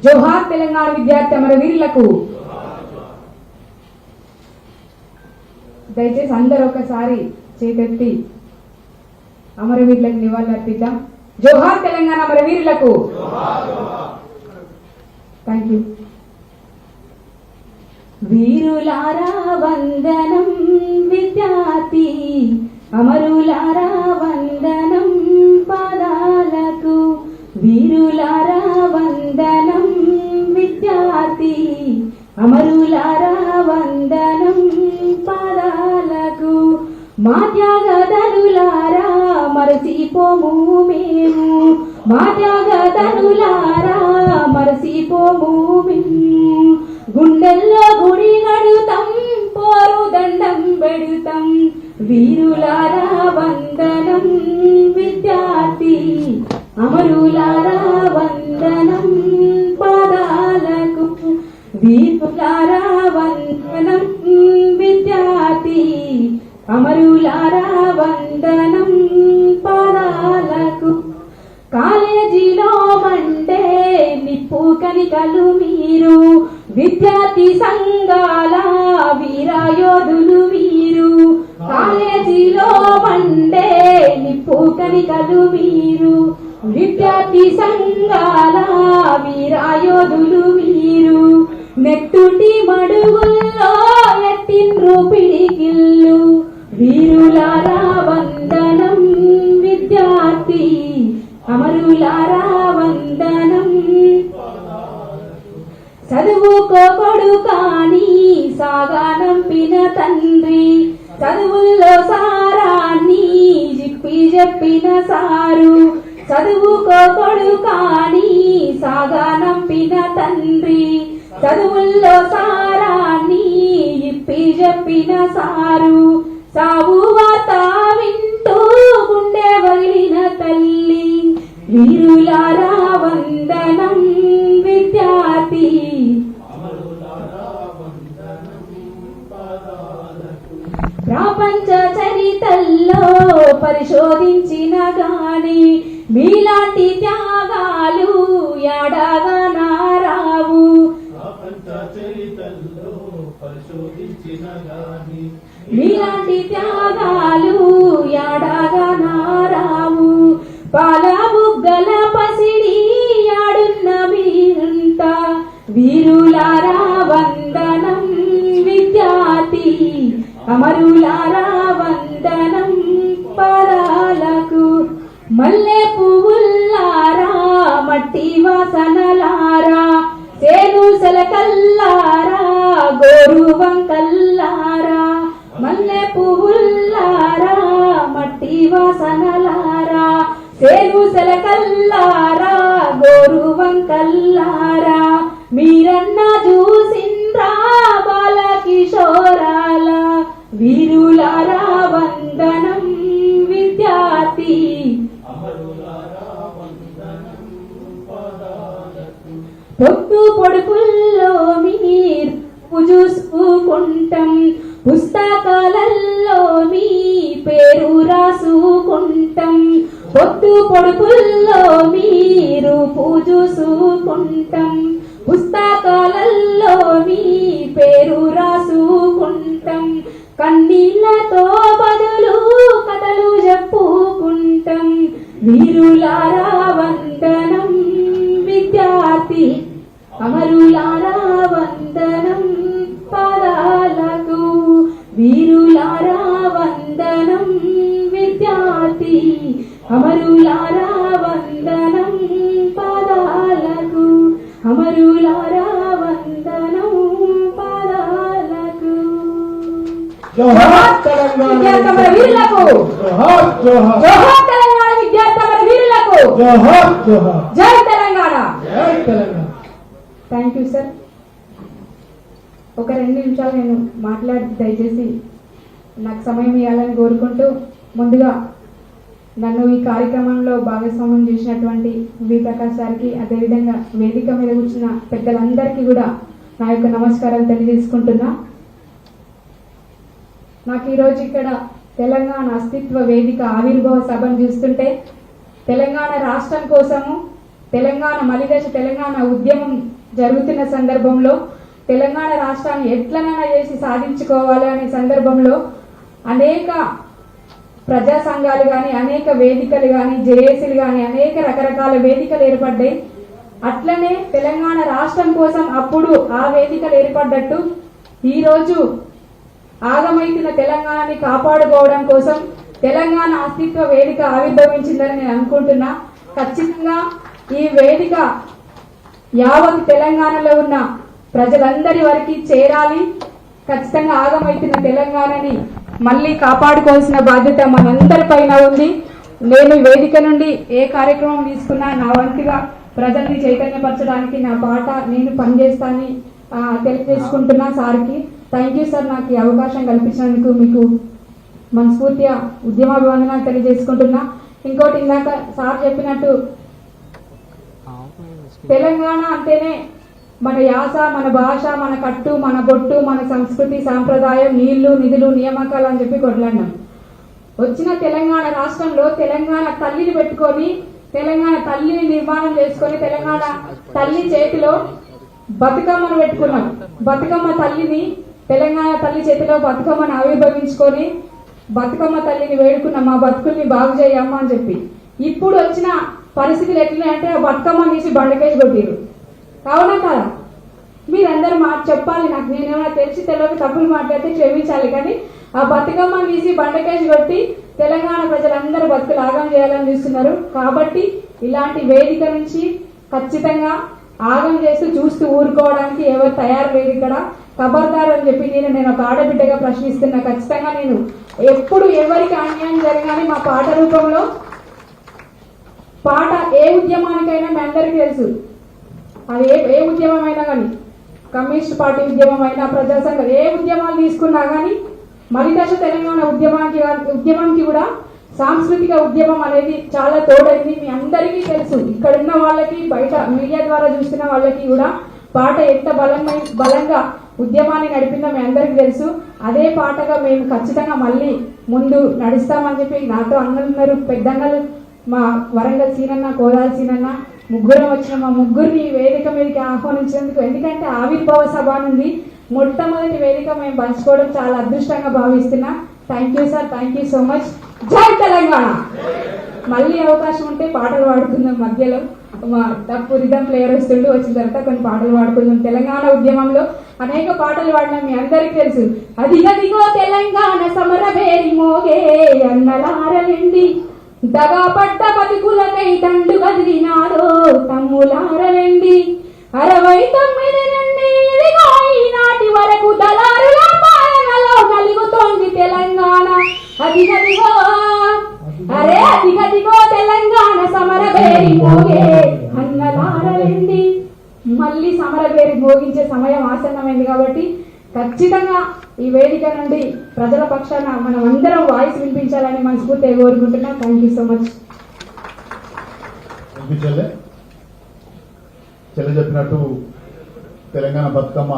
జోహార్ తెలంగాణ విద్యార్థి అమరవీరులకు. దయచేసి అందరూ ఒకసారి చేతెత్తి అమరవీరులకు నివాళులర్పిద్దాం. జోహార్ తెలంగాణ అమరవీరులకు. Thank you. వీరులారా వందనం విద్యార్థి అమరులారా వందనం పాదాలకు. వీరులారా వందనం విద్యార్థి అమరులారా వందనం పాదాలకు. మా త్యాగధనులారా మరచిపోము మేము, మా త్యాగధనులారా మరచిపోము మేము. గుండెల్లో గుడి గడుతాం, పోరు దండం పెడుతాం. వీరులారా వందనం విద్యార్థి అమరులారా వందనం పాదాలకు. వీరులారా వందనం విద్యార్థి అమరులారా వందనం పాదాలకు. కాలేజీలో మంటే నిప్పు కనికలు మీరు, విద్యార్థి సంఘాల వీరయోధులు మీరు. కాలేజీలో మండే నిప్పు కనికలు మీరు, విద్యార్థి సంఘాల వీరయోధులు మీరు. నెత్తుటి మడుగుల్లో ఎట్టిండ్రు పిడికిళ్ళు. వీరులారా వందనం విద్యార్థి అమరులారా వందనం. చదువుకోకొడు కాని సాగానంపిన తండ్రి, చదువుల్లో సారాన్ని జిప్పి చెప్పిన సారు. చదువుకోకొడు కాని సాగానంపిన తండ్రి, చదువుల్లో సారాన్ని జిప్పి చెప్పిన సారు. సావు వార్త వింటూ గుండె వగిలిన తల్లి. వీరులారా వందనం విద్యార్థి ప్రపంచ చరిత్రలో పరిశోధించిన గాని మీలాంటి త్యాగాలు ఎడగా నారావు. మీలాంటి త్యాగాలు ఎడగా నారావు. పాల బుగ్గల పసిడి ఆడున్న మీరంతా. వీరులారా వందనం విద్యార్థి అమరులారా వందనం పాదాలకు. మల్లె పువ్వుల్లారా మట్టి వాసనలారా, సేను సెలకల్లారా గోరు వంకల్లారా. మల్లె పువ్వుల్లారా మట్టి వాసనలారా, సేను సెలకల్లారా గోరు వంకల్లారా. మీరన్న చూసిండ్రా బాల కిషోరాల. వీరులారా వందనం విద్యార్థి పొద్దు పొడుపుల్లో మీరు చూసుకుంటాం, పుస్తకాలలో మీ పేరు రాసుకుంటాం. పొద్దు పొడుపుల్లో మీరు చూసుకుంటాం, పుస్తకాలలో మీ పేరు రాసుకుంటాం. కన్నీళ్లతో బదులు కథలు చెప్పుకుంటాం. వీరులారా వందనం విద్యార్థి అమరులారా వందనం పాదాలకు. వీరులారా వందనం విద్యార్థి అమరులారా వందనం పాదాలకు. అమరులారా వందనం పాదాలకు. జోహార్ తెలంగాణ వీరులకు. జోహార్ జోహార్. జోహార్ తెలంగాణ విద్యార్థి వీరులకు. జోహార్ జోహార్. జై తెలంగాణ. జై తెలంగాణ. Thank you sir. ఒక 2 నిమిషాలు నేను మాట్లాడి దయచేసి నాకు సమయం ఇవ్వాలని కోరుకుంటూ, ముందుగా నన్ను ఈ కార్యక్రమంలో భాగస్వామ్యం చేసినటువంటి వి ప్రకాష్ సార్కి, అదేవిధంగా వేదిక మీద కూర్చున్న పెద్దలందరికీ కూడా నా యొక్క నమస్కారాలు తెలియజేసుకుంటున్నా. నాకు ఈరోజు ఇక్కడ తెలంగాణ అస్తిత్వ వేదిక ఆవిర్భావ సభను చూస్తుంటే తెలంగాణ రాష్ట్రం కోసము మలిదశ తెలంగాణ ఉద్యమం జరుగుతున్న సందర్భంలో తెలంగాణ రాష్ట్రాన్ని ఎట్లనైనా చేసి సాధించుకోవాలి అనే సందర్భంలో అనేక ప్రజా సంఘాలు కానీ అనేక వేదికలు కానీ జేఏసీలు కానీ అనేక రకరకాల వేదికలు ఏర్పడ్డాయి. అట్లనే తెలంగాణ రాష్ట్రం కోసం అప్పుడు ఆ వేదికలు ఏర్పడ్డట్టు ఈరోజు ఆగమైతున్న తెలంగాణని కాపాడుకోవడం కోసం తెలంగాణ అస్తిత్వ వేదిక ఆవిర్భవించిందని నేను అనుకుంటున్నా. ఖచ్చితంగా ఈ వేదిక యావత్ తెలంగాణలో ఉన్న ప్రజలందరి వరకు చేరాలి. ఖచ్చితంగా ఆగమైతున్న తెలంగాణని మళ్ళీ కాపాడుకోవాల్సిన బాధ్యత మనందరిపైన ఉంది. నేను ఈ వేదిక నుండి ఏ కార్యక్రమం తీసుకున్నా నా వంతుగా ప్రజల్ని చైతన్యపరచడానికి నా పాట నేను పనిచేస్తానని తెలియజేసుకుంటున్నా. సార్కి థ్యాంక్ యూ సార్, నాకు ఈ అవకాశం కల్పించినందుకు మీకు మనస్ఫూర్తిగా ఉద్యమాభివందనాలు తెలియజేసుకుంటున్నా. ఇంకోటి ఇందాక సార్ చెప్పినట్టు తెలంగాణ అంటేనే మన యాస, మన భాష, మన కట్టు, మన బొట్టు, మన సంస్కృతి సాంప్రదాయం, నీళ్లు, నిధులు, నియామకాలు అని చెప్పి కొట్లాడినాం. వచ్చిన తెలంగాణ రాష్ట్రంలో తెలంగాణ తల్లిని పెట్టుకొని తెలంగాణ తల్లిని నిర్మాణం చేసుకొని తెలంగాణ తల్లి చేతిలో బతుకమ్మను పెట్టుకున్నాం. బతుకమ్మ తల్లిని తెలంగాణ తల్లి చేతిలో బతుకమ్మను ఆవిర్భవించుకొని బతుకమ్మ తల్లిని వేడుకున్నాం, మా బతుకుల్ని బాగు చేయమ్మా అని చెప్పి. ఇప్పుడు వచ్చిన పరిస్థితులు ఎట్లున్నాయంటే ఆ బతుకమ్మ తీసి బండకేసి కొట్టిరు. అవునా కదా? మీరందరూ చెప్పాలి, నాకు నేనేమైనా తెలియక తప్పులు మాట్లాడితే క్షమించాలి. కానీ ఆ బతుకమ్మ తీసి బండకేసి కొట్టి తెలంగాణ ప్రజలందరూ బతుకులు ఆగం చేయాలని చూస్తున్నారు. కాబట్టి ఇలాంటి వేదిక నుంచి ఖచ్చితంగా ఆగం చేస్తూ చూస్తూ ఊరుకోవడానికి ఎవరు తయారు లేదు ఇక్కడ. ఖబర్దార్ అని చెప్పి నేను ఒక ఆడబిడ్డగా ప్రశ్నిస్తున్నా. ఖచ్చితంగా నేను ఎప్పుడు ఎవరికి అన్యాయం జరగాలి మా పాట రూపంలో పాట ఏ ఉద్యమానికైనా మీ అందరికీ తెలుసు. అది ఏ ఉద్యమం అయినా కానీ, కమ్యూనిస్ట్ పార్టీ ఉద్యమం అయినా, ప్రజా సంఘం ఏ ఉద్యమాలు తీసుకున్నా కానీ మలిదశ తెలంగాణ ఉద్యమంకి కూడా సాంస్కృతిక ఉద్యమం అనేది చాలా తోడైంది. మీ అందరికీ తెలుసు. ఇక్కడ ఉన్న వాళ్ళకి, బయట మీడియా ద్వారా చూస్తున్న వాళ్ళకి కూడా పాట ఎంత బలంగా ఉద్యమాన్ని నడిపిందో మీ అందరికీ తెలుసు. అదే పాటగా మేము ఖచ్చితంగా మళ్ళీ ముందు నడుస్తామని చెప్పి నాతో అన్నలున్నారు, పెద్దన్నలు, మా వరంగల్ సీనన్న, కోదాల సీనన్న ముగ్గురం వచ్చిన మా ముగ్గురిని వేదిక మీదకి ఆహ్వానించినందుకు. ఎందుకంటే ఆవిర్భావ సభ నుండి మొట్టమొదటి వేదిక మేము పంచుకోవడం చాలా అదృష్టంగా భావిస్తున్నా. Thank you sir, thank you so much. Jai Telangana. మళ్ళీ అవకాశం ఉంటే పాటలు పాడుకుందాం. మధ్యలో మా తప్పు రిధం ప్లేయర్ వస్తుండే, వచ్చిన తర్వాత కొన్ని పాటలు పాడుకుందాం. తెలంగాణ ఉద్యమంలో అనేక పాటలు పాడినాం, మీ అందరికీ తెలుసు. అదిగదిగో తెలంగాణ సమరభేరి మోగే అన్నలారలిండి, దగా పట్ట బతుకులకై తండు కదిలినారో తమ్ములారలండి. 69 నుండి ఇదిగో ఈనాటి వరకు దళారుల పాలనలో నలుగుతోంది తెలంగాణ. అదిగదిగో అదిగదిగో తెలంగాణ సమరభేరి మోగే అన్నలారలండి. మళ్ళీ సమరభేరి మోగించే సమయం ఆసన్నమైంది. కాబట్టి ఖచ్చితంగా ఈ వేదిక నుండి ప్రజల పక్షాన మనం అందరం వాయిస్ వినిపించాలని మనస్ఫూర్తిగా కోరుకుంటున్నా. Thank you so much. చెల్లె చెప్పినట్టు తెలంగాణ బతుకమ్మ